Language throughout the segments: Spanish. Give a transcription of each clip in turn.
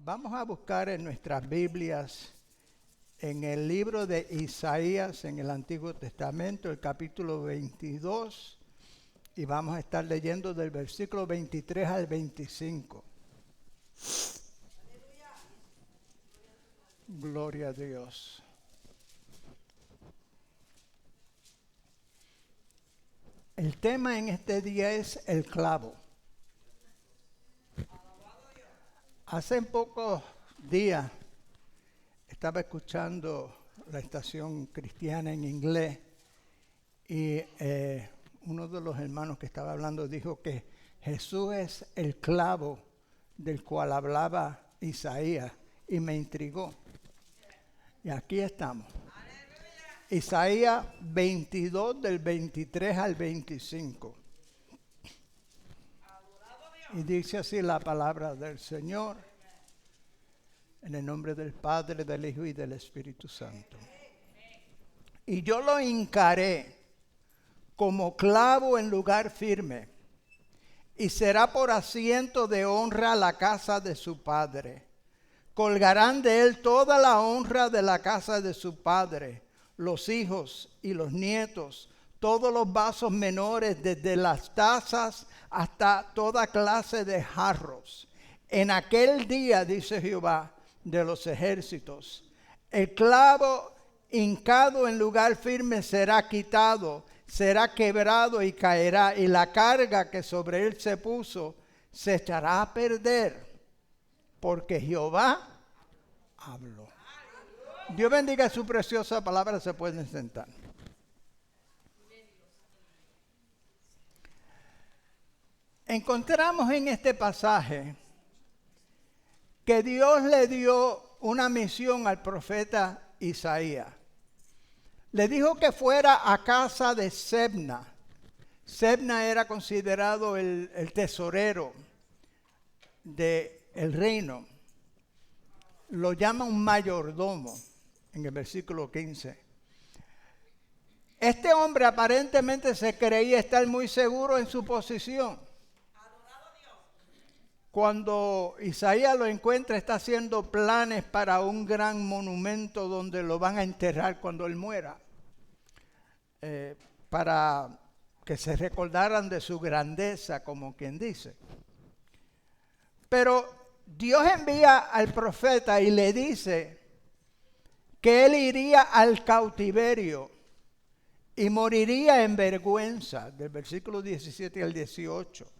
Vamos a buscar en nuestras Biblias, en el libro de Isaías, en el Antiguo Testamento, el capítulo 22, y vamos a estar leyendo del versículo 23 al 25. Gloria a Dios. El tema en este día es el clavo. Hace pocos días estaba escuchando la estación cristiana en inglés y uno de los hermanos que estaba hablando dijo que Jesús es el clavo del cual hablaba Isaías y me intrigó. Y aquí estamos. Isaías 22 del 23 al 25. Y dice así la palabra del Señor, en el nombre del Padre, del Hijo y del Espíritu Santo. Y yo lo hincaré como clavo en lugar firme, y será por asiento de honra la casa de su padre. Colgarán de él toda la honra de la casa de su padre, los hijos y los nietos, todos los vasos menores, desde las tazas hasta toda clase de jarros. En aquel día, dice Jehová de los ejércitos, el clavo hincado en lugar firme será quitado, será quebrado y caerá, y la carga que sobre él se puso se echará a perder, porque Jehová habló. Dios bendiga su preciosa palabra, se pueden sentar. Encontramos en este pasaje que Dios le dio una misión al profeta Isaías. Le dijo que fuera a casa de Sebna. Sebna era considerado el tesorero del reino. Lo llama un mayordomo en el versículo 15. Este hombre aparentemente se creía estar muy seguro en su posición. Cuando Isaías lo encuentra, está haciendo planes para un gran monumento donde lo van a enterrar cuando él muera, para que se recordaran de su grandeza, como quien dice. Pero Dios envía al profeta y le dice que él iría al cautiverio y moriría en vergüenza, del versículo 17 al 18.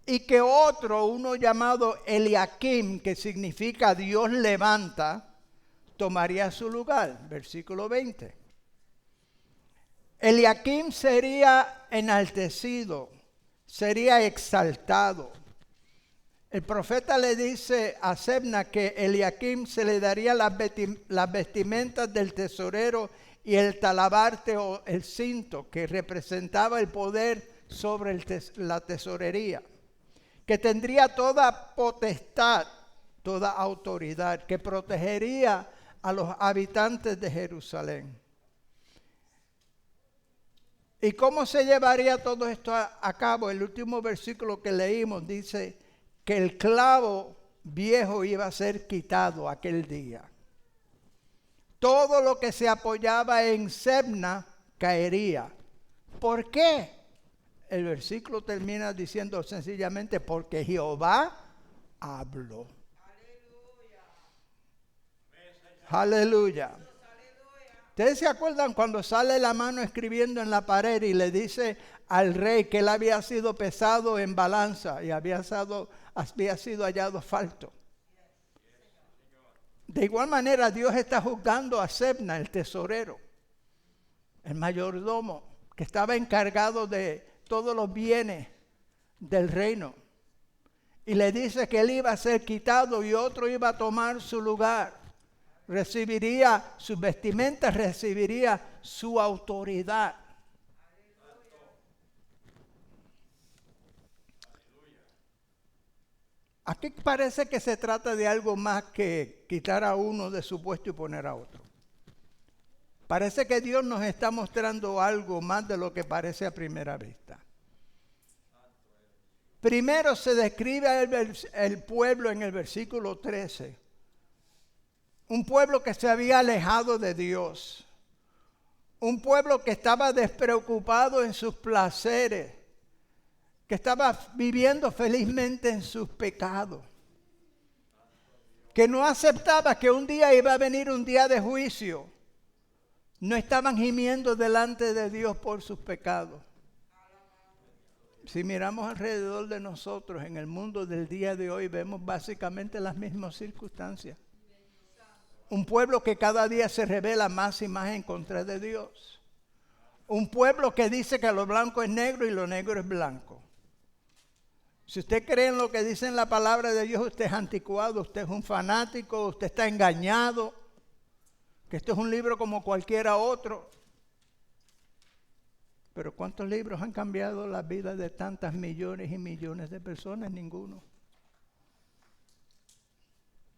Y que otro, uno llamado Eliakim, que significa Dios levanta, tomaría su lugar, versículo 20. Eliakim sería enaltecido, sería exaltado. El profeta le dice a Sebna que Eliakim se le daría las vestimentas del tesorero y el talabarte o el cinto, que representaba el poder sobre la tesorería, que tendría toda potestad, toda autoridad, que protegería a los habitantes de Jerusalén. ¿Y cómo se llevaría todo esto a cabo? El último versículo que leímos dice que el clavo viejo iba a ser quitado aquel día. Todo lo que se apoyaba en Sebna caería. ¿Por qué? El versículo termina diciendo sencillamente porque Jehová habló. Aleluya. ¿Ustedes se acuerdan cuando sale la mano escribiendo en la pared y le dice al rey que él había sido pesado en balanza y había sido hallado falto? De igual manera Dios está juzgando a Sebna, el tesorero, el mayordomo, que estaba encargado de todos los bienes del reino. Y le dice que él iba a ser quitado y otro iba a tomar su lugar. Recibiría sus vestimentas, recibiría su autoridad. Aquí parece que se trata de algo más que quitar a uno de su puesto y poner a otro. Parece que Dios nos está mostrando algo más de lo que parece a primera vista. Primero se describe el pueblo en el versículo 13. Un pueblo que se había alejado de Dios. Un pueblo que estaba despreocupado en sus placeres. Que estaba viviendo felizmente en sus pecados. Que no aceptaba que un día iba a venir un día de juicio. No estaban gimiendo delante de Dios por sus pecados. Si miramos alrededor de nosotros en el mundo del día de hoy, vemos básicamente las mismas circunstancias. Un pueblo que cada día se revela más y más en contra de Dios. Un pueblo que dice que lo blanco es negro y lo negro es blanco. Si usted cree en lo que dice en la palabra de Dios, usted es anticuado, usted es un fanático, usted está engañado, que esto es un libro como cualquiera otro. Pero ¿cuántos libros han cambiado la vida de tantas millones y millones de personas? Ninguno.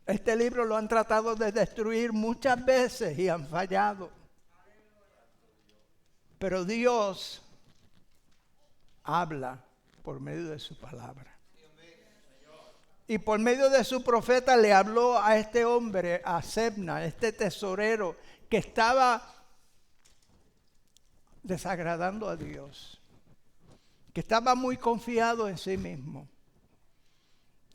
Este libro lo han tratado de destruir muchas veces y han fallado. Pero Dios habla por medio de su palabra. Y por medio de su profeta le habló a este hombre, a Sebna, este tesorero que estaba desagradando a Dios, que estaba muy confiado en sí mismo.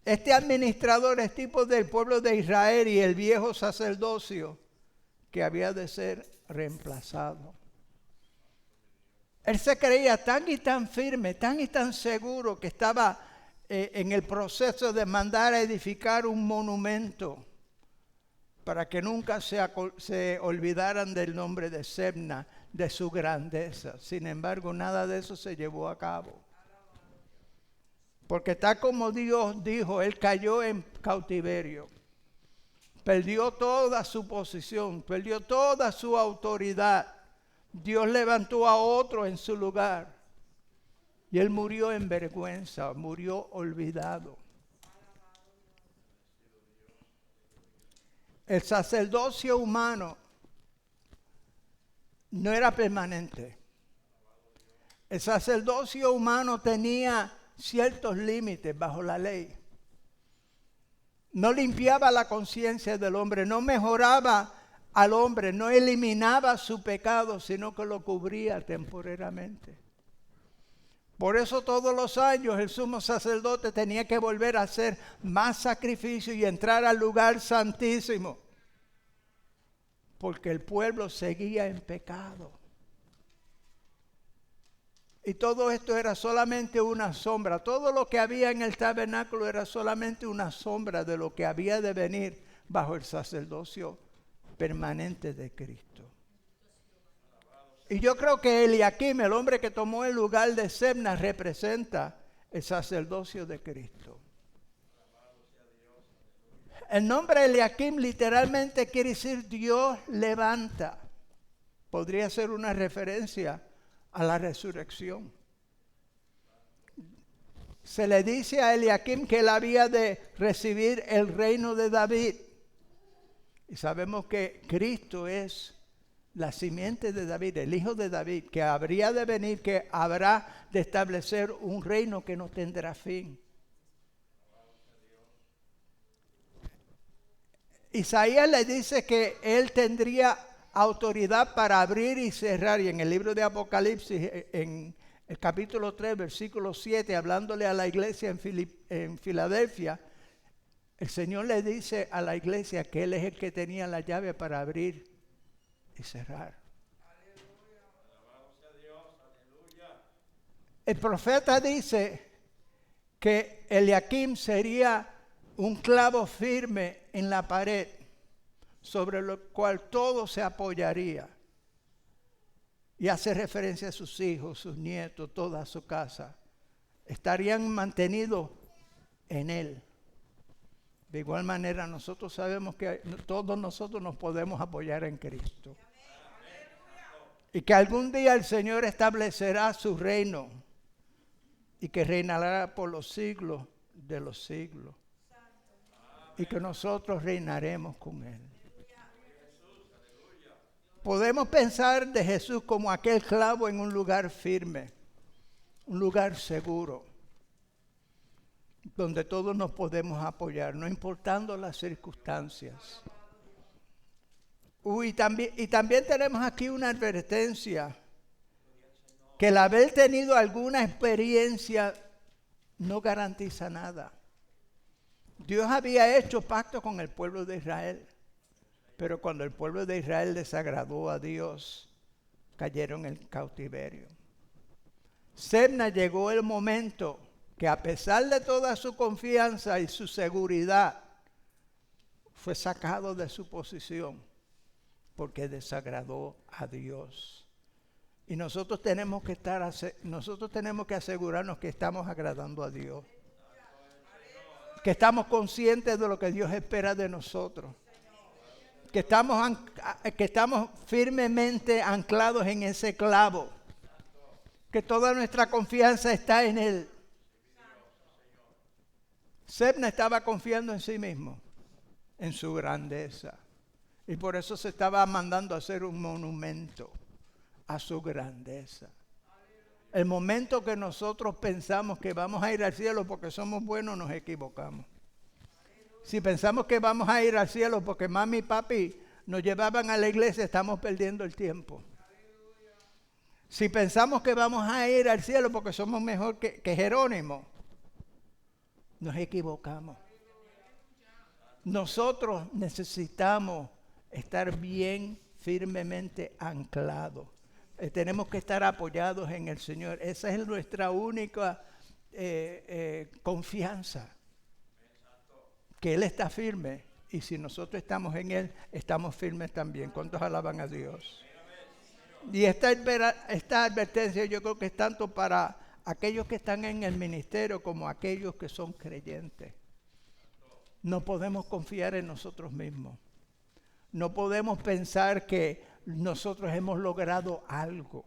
Este administrador es tipo del pueblo de Israel y el viejo sacerdocio que había de ser reemplazado. Él se creía tan y tan firme, tan y tan seguro que estaba en el proceso de mandar a edificar un monumento para que nunca se olvidaran del nombre de Sebna, de su grandeza. Sin embargo, nada de eso se llevó a cabo. Porque tal como Dios dijo, él cayó en cautiverio. Perdió toda su posición, perdió toda su autoridad. Dios levantó a otro en su lugar. Y él murió en vergüenza, murió olvidado. El sacerdocio humano no era permanente. El sacerdocio humano tenía ciertos límites bajo la ley. No limpiaba la conciencia del hombre, no mejoraba al hombre, no eliminaba su pecado, sino que lo cubría temporariamente. Por eso todos los años el sumo sacerdote tenía que volver a hacer más sacrificio y entrar al lugar santísimo. Porque el pueblo seguía en pecado. Y todo esto era solamente una sombra. Todo lo que había en el tabernáculo era solamente una sombra de lo que había de venir bajo el sacerdocio permanente de Cristo. Y yo creo que Eliakim, el hombre que tomó el lugar de Sebna, representa el sacerdocio de Cristo. El nombre Eliakim literalmente quiere decir Dios levanta. Podría ser una referencia a la resurrección. Se le dice a Eliakim que él había de recibir el reino de David. Y sabemos que Cristo es la simiente de David, el hijo de David, que habría de venir, que habrá de establecer un reino que no tendrá fin. Isaías le dice que él tendría autoridad para abrir y cerrar. Y en el libro de Apocalipsis, en el capítulo 3, versículo 7, hablándole a la iglesia en Filadelfia, el Señor le dice a la iglesia que Él es el que tenía la llave para abrir y cerrar. El profeta dice que Eliakim sería un clavo firme en la pared sobre lo cual todo se apoyaría. Y hace referencia a sus hijos, sus nietos, toda su casa. Estarían mantenidos en él. De igual manera, nosotros sabemos que todos nosotros nos podemos apoyar en Cristo. Y que algún día el Señor establecerá su reino y que reinará por los siglos de los siglos. Y que nosotros reinaremos con Él. Podemos pensar de Jesús como aquel clavo en un lugar firme, un lugar seguro. donde todos nos podemos apoyar, no importando las circunstancias. Y también tenemos aquí una advertencia, que el haber tenido alguna experiencia no garantiza nada. Dios había hecho pacto con el pueblo de Israel, pero cuando el pueblo de Israel desagradó a Dios, cayeron en el cautiverio. Sebna llegó el momento que, a pesar de toda su confianza y su seguridad, fue sacado de su posición porque desagradó a Dios. Y nosotros tenemos que asegurarnos que estamos agradando a Dios, que estamos conscientes de lo que Dios espera de nosotros, que estamos firmemente anclados en ese clavo, que toda nuestra confianza está en Él. Sebna estaba confiando en sí mismo, en su grandeza, y por eso se estaba mandando a hacer un monumento a su grandeza. El momento que nosotros pensamos que vamos a ir al cielo porque somos buenos, nos equivocamos. Si pensamos que vamos a ir al cielo porque mami y papi nos llevaban a la iglesia, estamos perdiendo el tiempo. Si pensamos que vamos a ir al cielo porque somos mejor que Jerónimo, nos equivocamos. Nosotros necesitamos estar bien firmemente anclados. Tenemos que estar apoyados en el Señor. Esa es nuestra única confianza, que Él está firme, y si nosotros estamos en Él, estamos firmes también. ¿Cuántos alaban a Dios? Y esta advertencia yo creo que es tanto para aquellos que están en el ministerio como aquellos que son creyentes. No podemos confiar en nosotros mismos. No podemos pensar que nosotros hemos logrado algo.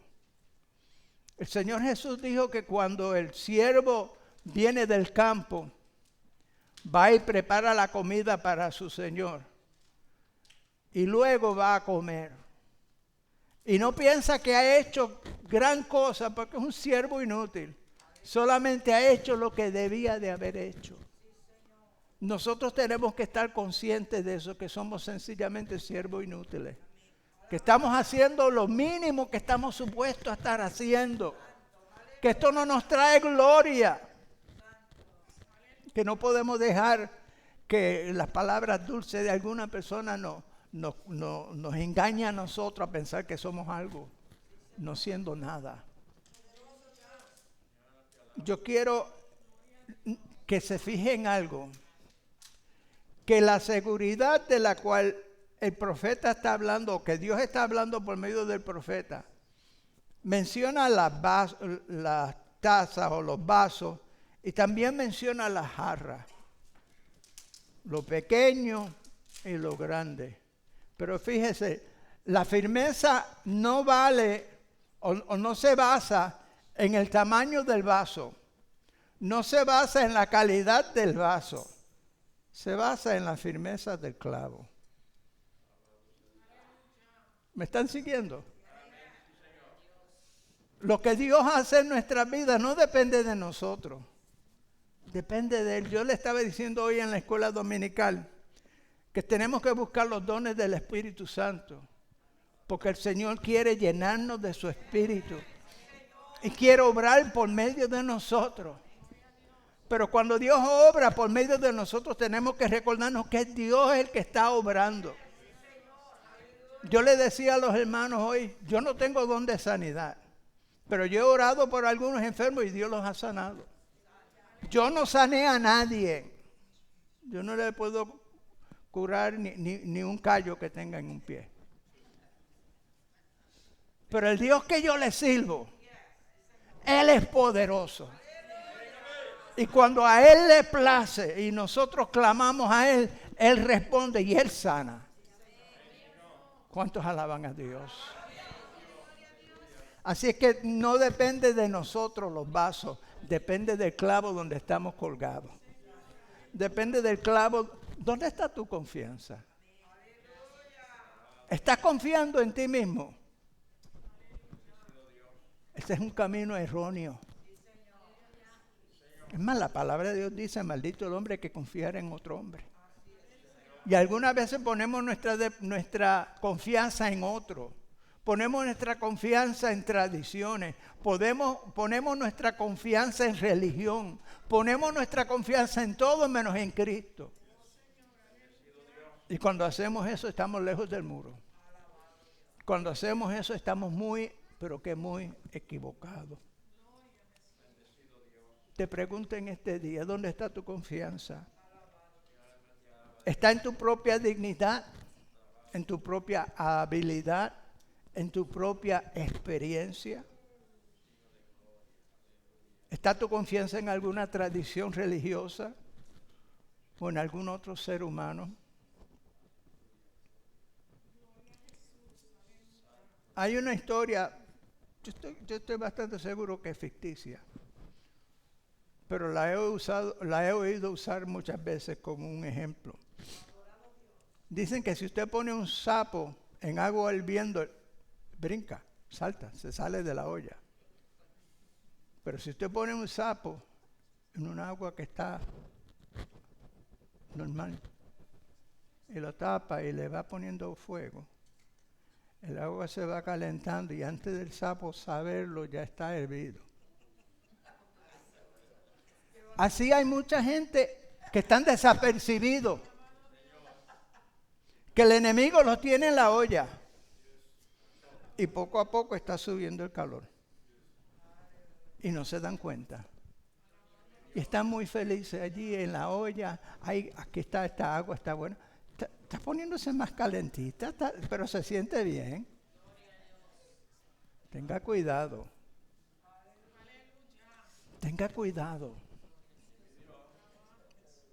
El Señor Jesús dijo que cuando el siervo viene del campo, va y prepara la comida para su Señor, y luego va a comer. Y no piensa que ha hecho gran cosa, porque es un siervo inútil. Solamente ha hecho lo que debía de haber hecho. Nosotros tenemos que estar conscientes de eso, que somos sencillamente siervos inútiles. Que estamos haciendo lo mínimo que estamos supuestos a estar haciendo. Que esto no nos trae gloria. Que no podemos dejar que las palabras dulces de alguna persona nos engañen a nosotros a pensar que somos algo, no siendo nada. Yo quiero que se fijen en algo, que la seguridad de la cual el profeta está hablando, o que Dios está hablando por medio del profeta, menciona las tazas o los vasos, y también menciona las jarras, lo pequeño y lo grande. Pero fíjese, la firmeza no vale o no se basa en el tamaño del vaso, no se basa en la calidad del vaso, se basa en la firmeza del clavo. ¿Me están siguiendo? Lo que Dios hace en nuestra vida no depende de nosotros, depende de Él. Yo le estaba diciendo hoy en la escuela dominical que tenemos que buscar los dones del Espíritu Santo, porque el Señor quiere llenarnos de su Espíritu y quiere obrar por medio de nosotros. Pero cuando Dios obra por medio de nosotros, tenemos que recordarnos que es Dios el que está obrando. Yo le decía a los hermanos hoy, yo no tengo don de sanidad, pero yo he orado por algunos enfermos y Dios los ha sanado. Yo no sané a nadie. Yo no le puedo curar ni un callo que tenga en un pie. Pero el Dios que yo le sirvo, Él es poderoso. Y cuando a Él le place y nosotros clamamos a Él, Él responde y Él sana. ¿Cuántos alaban a Dios? Así es que no depende de nosotros los vasos, depende del clavo donde estamos colgados. Depende del clavo. ¿Dónde está tu confianza? ¿Estás confiando en ti mismo? Ese es un camino erróneo. Es más, la palabra de Dios dice, maldito el hombre que confiara en otro hombre. Y algunas veces ponemos nuestra confianza en otro. Ponemos nuestra confianza en tradiciones. Ponemos nuestra confianza en religión. Ponemos nuestra confianza en todo menos en Cristo. Y cuando hacemos eso estamos lejos del muro. Cuando hacemos eso estamos muy, pero que muy equivocados. Te pregunto en este día, ¿dónde está tu confianza? ¿Está en tu propia dignidad? ¿En tu propia habilidad? ¿En tu propia experiencia? ¿Está tu confianza en alguna tradición religiosa o en algún otro ser humano? Hay una historia, yo estoy bastante seguro que es ficticia, pero la he oído usar muchas veces como un ejemplo. Dicen que si usted pone un sapo en agua hirviendo, brinca, salta, se sale de la olla. Pero si usted pone un sapo en un agua que está normal y lo tapa y le va poniendo fuego, el agua se va calentando y antes del sapo saberlo ya está hervido. Así hay mucha gente que están desapercibidos, que el enemigo los tiene en la olla y poco a poco está subiendo el calor y no se dan cuenta. Y están muy felices allí en la olla. Aquí está esta agua, está buena. Está poniéndose más calentita, pero se siente bien. Tenga cuidado. Tenga cuidado.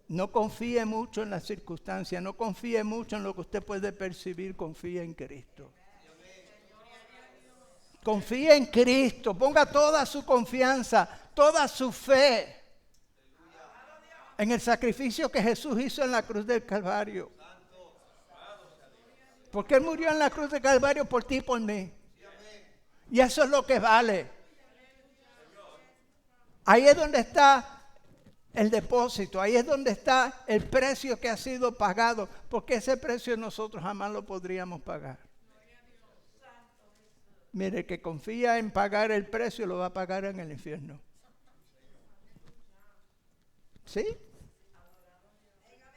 No confíe mucho en las circunstancias, no confíe mucho en lo que usted puede percibir, confíe en Cristo. Confíe en Cristo, ponga toda su confianza, toda su fe en el sacrificio que Jesús hizo en la cruz del Calvario. Porque Él murió en la cruz del Calvario por ti y por mí. Y eso es lo que vale. Ahí es donde está el depósito, ahí es donde está el precio que ha sido pagado, porque ese precio nosotros jamás lo podríamos pagar. Mire, el que confía en pagar el precio lo va a pagar en el infierno. ¿Sí?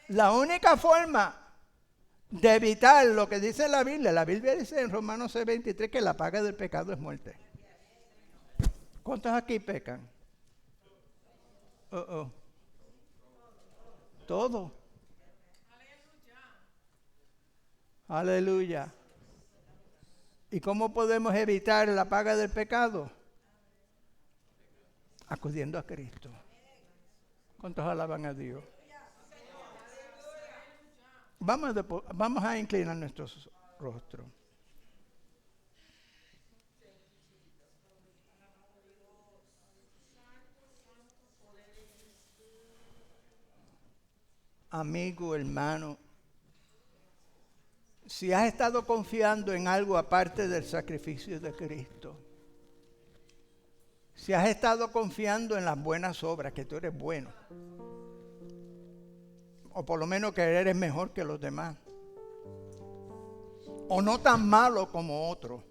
La única forma de evitar lo que dice la Biblia dice en Romanos 6:23 que la paga del pecado es muerte. ¿Cuántos aquí pecan? Todo. Aleluya. ¿Y cómo podemos evitar la paga del pecado? Acudiendo a Cristo. ¿Cuántos alaban a Dios? Vamos a inclinar nuestros rostros. Amigo, hermano, si has estado confiando en algo aparte del sacrificio de Cristo, si has estado confiando en las buenas obras, que tú eres bueno, o por lo menos que eres mejor que los demás, o no tan malo como otros,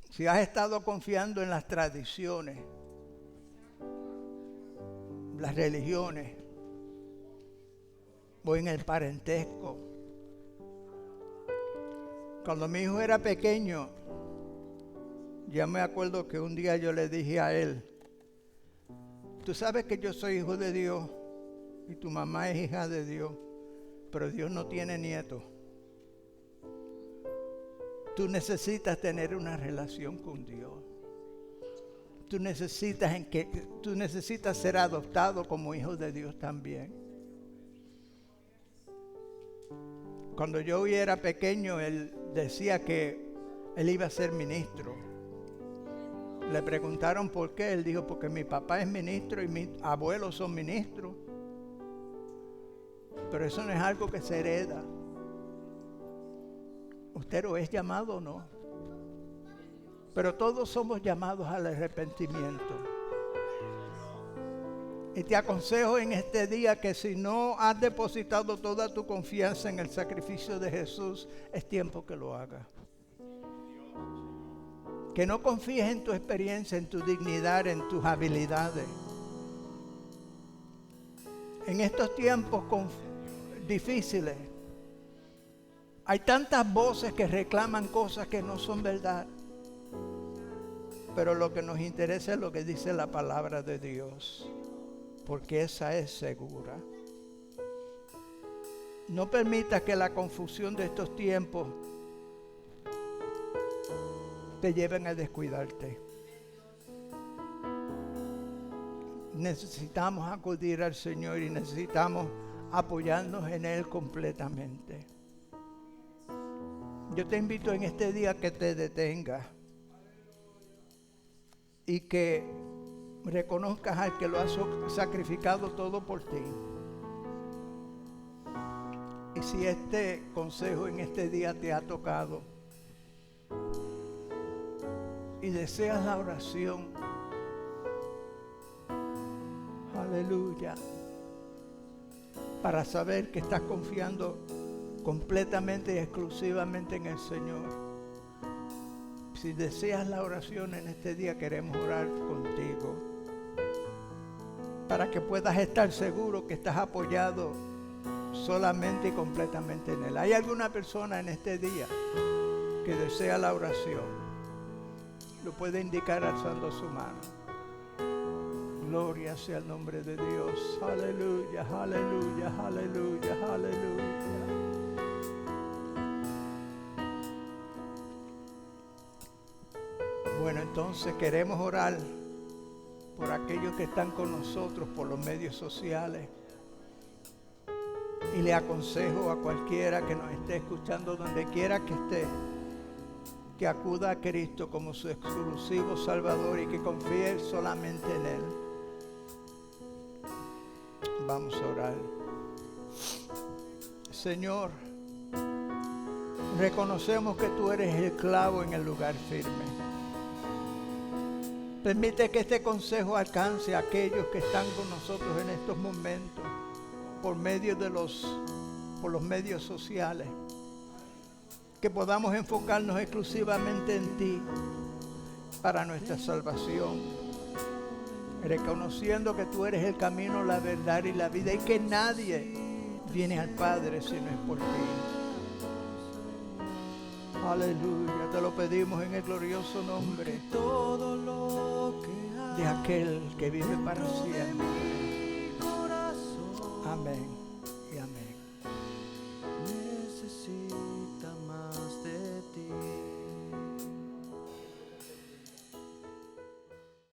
si has estado confiando en las tradiciones, las religiones, o en el parentesco. Cuando mi hijo era pequeño, ya me acuerdo que un día yo le dije a él, tú sabes que yo soy hijo de Dios y tu mamá es hija de Dios, pero Dios no tiene nietos. Tú necesitas tener una relación con Dios. Tú necesitas ser adoptado como hijo de Dios también. Cuando yo era pequeño, él decía que él iba a ser ministro. Le preguntaron por qué. Él dijo, porque mi papá es ministro y mis abuelos son ministros. Pero eso no es algo que se hereda. Usted o es llamado o no. Pero todos somos llamados al arrepentimiento. Y te aconsejo en este día que si no has depositado toda tu confianza en el sacrificio de Jesús, es tiempo que lo hagas. Que no confíes en tu experiencia, en tu dignidad, en tus habilidades. En estos tiempos difíciles, hay tantas voces que reclaman cosas que no son verdad. Pero lo que nos interesa es lo que dice la palabra de Dios, porque esa es segura. No permitas que la confusión de estos tiempos te lleven a descuidarte. Necesitamos acudir al Señor y necesitamos apoyarnos en Él completamente. Yo te invito en este día que te detengas y que reconozcas al que lo ha sacrificado todo por ti. Y si este consejo en este día te ha tocado y deseas la oración, aleluya, para saber que estás confiando completamente y exclusivamente en el Señor. Si deseas la oración en este día, queremos orar contigo para que puedas estar seguro que estás apoyado solamente y completamente en Él. ¿Hay alguna persona en este día que desea la oración? Lo puede indicar alzando su mano. Gloria sea el nombre de Dios. Aleluya, aleluya, aleluya, aleluya. Bueno, entonces queremos orar por aquellos que están con nosotros por los medios sociales. Y le aconsejo a cualquiera que nos esté escuchando, donde quiera que esté, que acuda a Cristo como su exclusivo Salvador y que confíe solamente en Él. Vamos a orar. Señor, reconocemos que tú eres el clavo en el lugar firme. Permite que este consejo alcance a aquellos que están con nosotros en estos momentos por medio de los medios sociales. Que podamos enfocarnos exclusivamente en ti para nuestra salvación, reconociendo que tú eres el camino, la verdad y la vida, y que nadie viene al Padre si no es por ti. Aleluya, te lo pedimos en el glorioso nombre de aquel que vive para siempre. Amén.